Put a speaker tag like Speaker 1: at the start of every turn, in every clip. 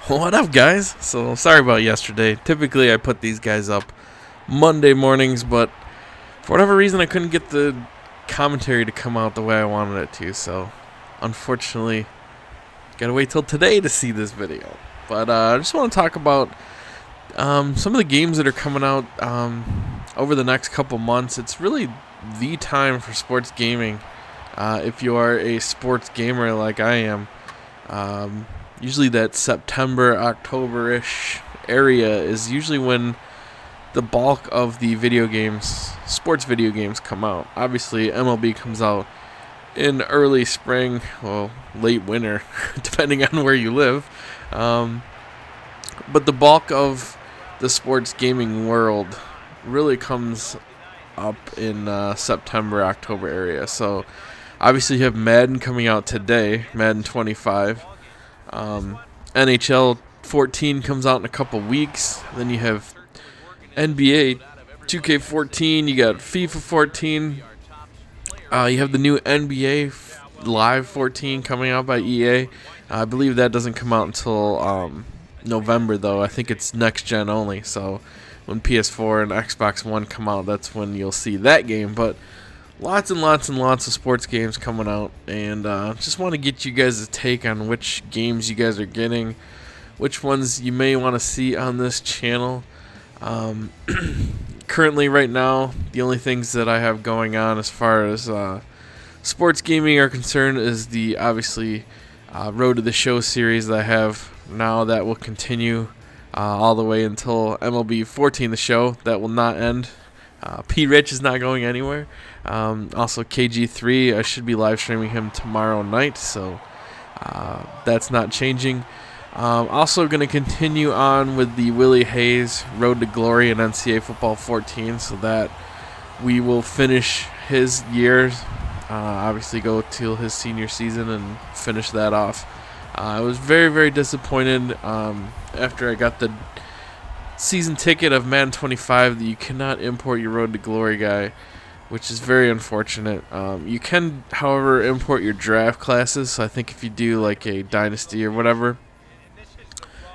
Speaker 1: What up, guys? So, sorry about yesterday. Typically, I put these guys up Monday mornings, but for whatever reason, I couldn't get the commentary to come out the way I wanted it to. So, unfortunately, gotta wait till today to see this video. But I just want to talk about some of the games that are coming out over the next couple months. It's really the time for sports gaming. If you are a sports gamer like I am, usually that September, October-ish area is usually when the bulk of the video games, sports video games, come out. Obviously, MLB comes out in early spring, well, late winter, depending on where you live. But the bulk of the sports gaming world really comes up in September, October area. So obviously you have Madden coming out today, Madden 25. NHL 14 comes out in a couple weeks. Then you have NBA 2K14. You got FIFA 14. You have the new NBA Live 14 coming out by EA. I believe that doesn't come out until November, though. I think it's next gen only. So when PS4 and Xbox One come out, that's when you'll see that game. But lots and lots and lots of sports games coming out, and just want to get you guys a take on which games you guys are getting, which ones you may want to see on this channel. Currently, right now, the only things that I have going on as far as sports gaming are concerned is the obviously Road to the Show series that I have now that will continue all the way until MLB 14 the show. That will not end. P. Rich is not going anywhere. Also, KG3, I should be live streaming him tomorrow night, so that's not changing. Also going to continue on with the Willie Hayes Road to Glory in NCAA Football 14, so that we will finish his years. Obviously, go till his senior season and finish that off. I was very, very disappointed after I got the season ticket of Madden 25 that you cannot import your Road to Glory guy, which is very unfortunate. You can, however, import your draft classes. So I think if you do like a dynasty or whatever,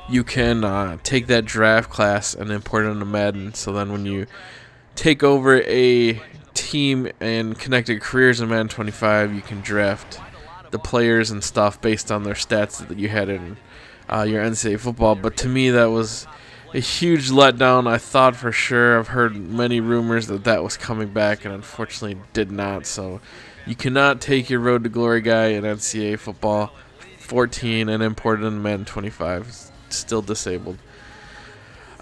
Speaker 1: you can take that draft class and import it into Madden. So then when you take over a team and connected careers in Madden 25, you can draft the players and stuff based on their stats that you had in your NCAA football. But to me, that was a huge letdown. I thought for sure, I've heard many rumors that that was coming back, and unfortunately did not. So you cannot take your Road to Glory guy in NCAA football 14 and import it in Madden 25. It's still disabled.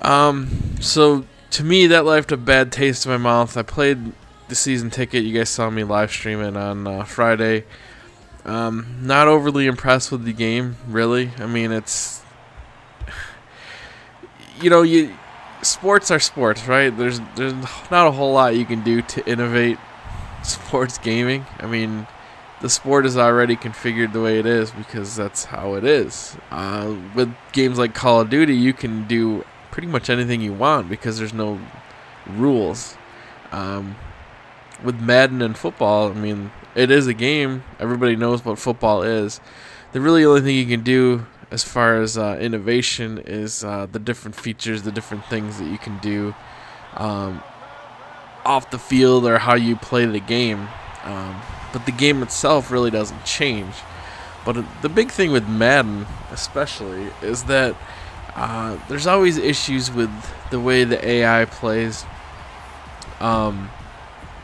Speaker 1: So to me, that left a bad taste in my mouth. I played the season ticket. You guys saw me live streaming on Friday. Not overly impressed with the game, really. I mean, it's, you know, sports are sports, right? There's not a whole lot you can do to innovate sports gaming. I mean, the sport is already configured the way it is because that's how it is. With games like Call of Duty, you can do pretty much anything you want because there's no rules. With Madden and football, I mean, it is a game. Everybody knows what football is. The really only thing you can do as far as innovation is the different features, the different things that you can do off the field or how you play the game. But the game itself really doesn't change. But the big thing with Madden especially is that there's always issues with the way the AI plays,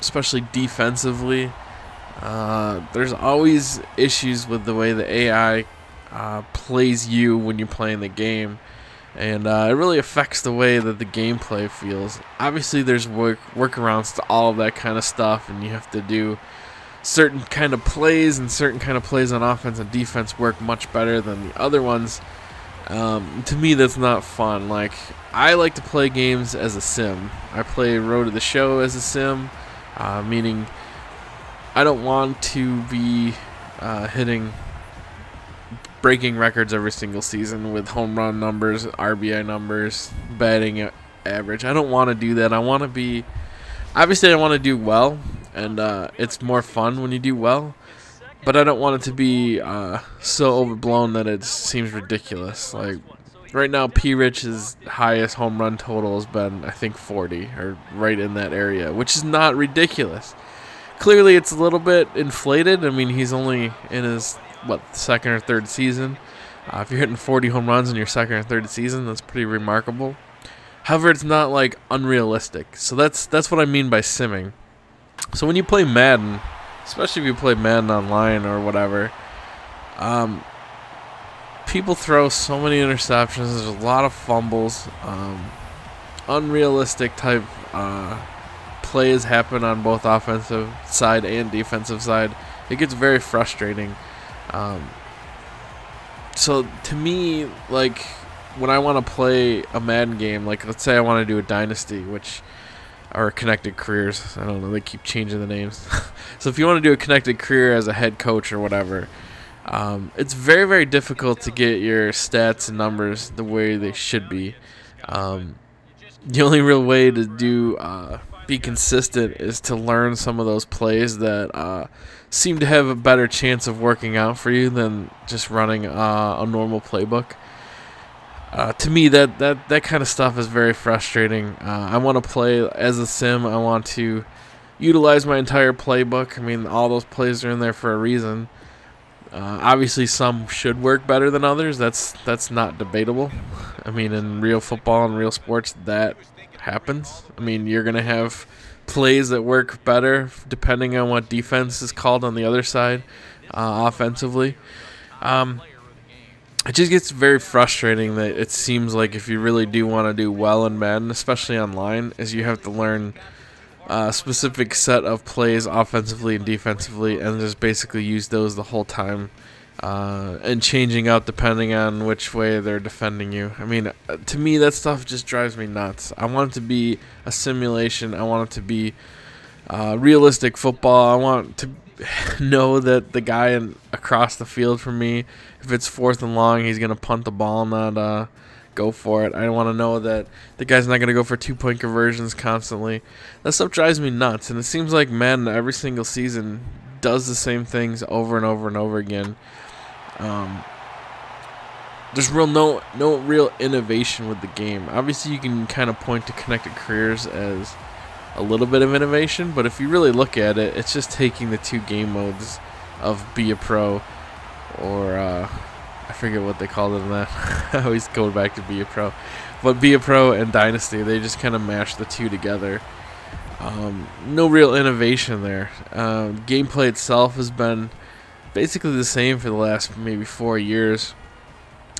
Speaker 1: especially defensively. There's always issues with the way the AI plays you when you're playing the game, and it really affects the way that the gameplay feels. Obviously, there's workarounds to all of that kind of stuff, and you have to do certain kind of plays, and certain kind of plays on offense and defense work much better than the other ones. To me, that's not fun. Like, I like to play games as a sim. I play Road to the Show as a sim, meaning I don't want to be breaking records every single season with home run numbers, RBI numbers, batting average. I don't want to do that. I want to be, obviously I want to do well, and it's more fun when you do well, but I don't want it to be so overblown that it seems ridiculous. Like, Right now, P. Rich's highest home run total has been, I think, 40, or right in that area, which is not ridiculous. Clearly, it's a little bit inflated. I mean, he's only in his, second or third season. If you're hitting 40 home runs in your second or third season, that's pretty remarkable. However, it's not, like, unrealistic. So that's what I mean by simming. So when you play Madden, especially if you play Madden online or whatever, people throw so many interceptions. There's a lot of fumbles. Unrealistic type plays happen on both offensive side and defensive side. It gets very frustrating. So to me, like, when I want to play a Madden game, like let's say I want to do a Dynasty, which are Connected Careers. I don't know, they keep changing the names. So if you want to do a Connected Career as a head coach or whatever, it's very, very difficult to get your stats and numbers the way they should be. The only real way to be consistent is to learn some of those plays that seem to have a better chance of working out for you than just running a normal playbook. To me, that kind of stuff is very frustrating. I want to play as a sim. I want to utilize my entire playbook. I mean, all those plays are in there for a reason. Obviously, some should work better than others. That's not debatable. I mean, in real football and real sports, that happens. I mean, you're going to have plays that work better depending on what defense is called on the other side offensively. It just gets very frustrating that it seems like if you really do want to do well in Madden, especially online, is you have to learn a specific set of plays offensively and defensively and just basically use those the whole time and changing out depending on which way they're defending you. I mean, to me, that stuff just drives me nuts. I want it to be a simulation. I want it to be realistic football. I want to know that the guy across the field from me, if it's 4th and long, he's going to punt the ball, not go for it. I want to know that the guy's not going to go for 2-point conversions constantly. That stuff drives me nuts, and it seems like Madden every single season does the same things over and over and over again. There's no real innovation with the game. Obviously, you can kind of point to Connected Careers as a little bit of innovation, but if you really look at it, it's just taking the 2 game modes of Be a Pro, or I forget what they called it in that. I always go back to Be a Pro, but Be a Pro and Dynasty, they just kind of mash the 2 together. No real innovation there. Gameplay itself has been basically the same for the last maybe 4 years.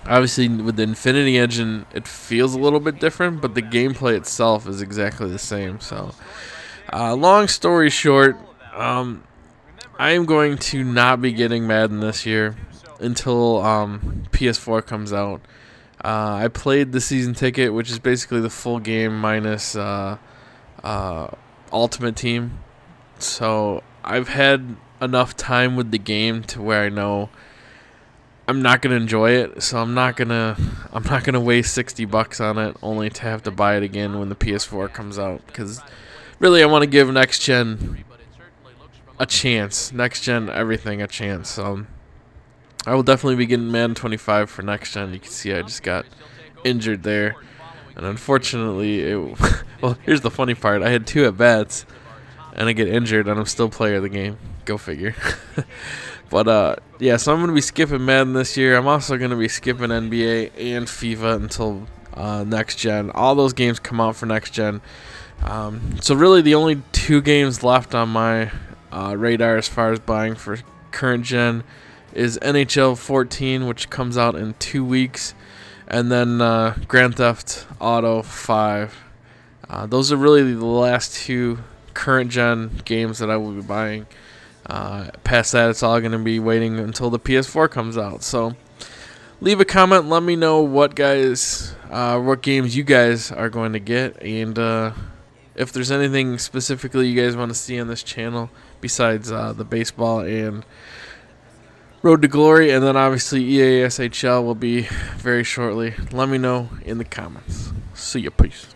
Speaker 1: Obviously, with the Infinity Engine, it feels a little bit different, but the gameplay itself is exactly the same. So, long story short, I am going to not be getting Madden this year until PS4 comes out. I played the season ticket, which is basically the full game minus Ultimate Team. So, I've had enough time with the game to where I know I'm not gonna enjoy it, so I'm not gonna waste $60 on it only to have to buy it again when the PS4 comes out. Because really, I want to give next gen a chance, next gen everything a chance. So I will definitely be getting Madden 25 for next gen. You can see I just got injured there, and unfortunately, well, here's the funny part: I had 2 at bats, and I get injured, and I'm still player of the game. Go figure. But, yeah, so I'm going to be skipping Madden this year. I'm also going to be skipping NBA and FIFA until next gen. All those games come out for next gen. So really the only 2 games left on my radar as far as buying for current gen is NHL 14, which comes out in 2 weeks, and then Grand Theft Auto 5. Those are really the last 2 current gen games that I will be buying. Past that, it's all going to be waiting until the PS4 comes out. So leave a comment, let me know what games you guys are going to get, and if there's anything specifically you guys want to see on this channel besides the baseball and Road to Glory, and then obviously EA SHL will be very shortly. Let me know in the comments. See ya, peace.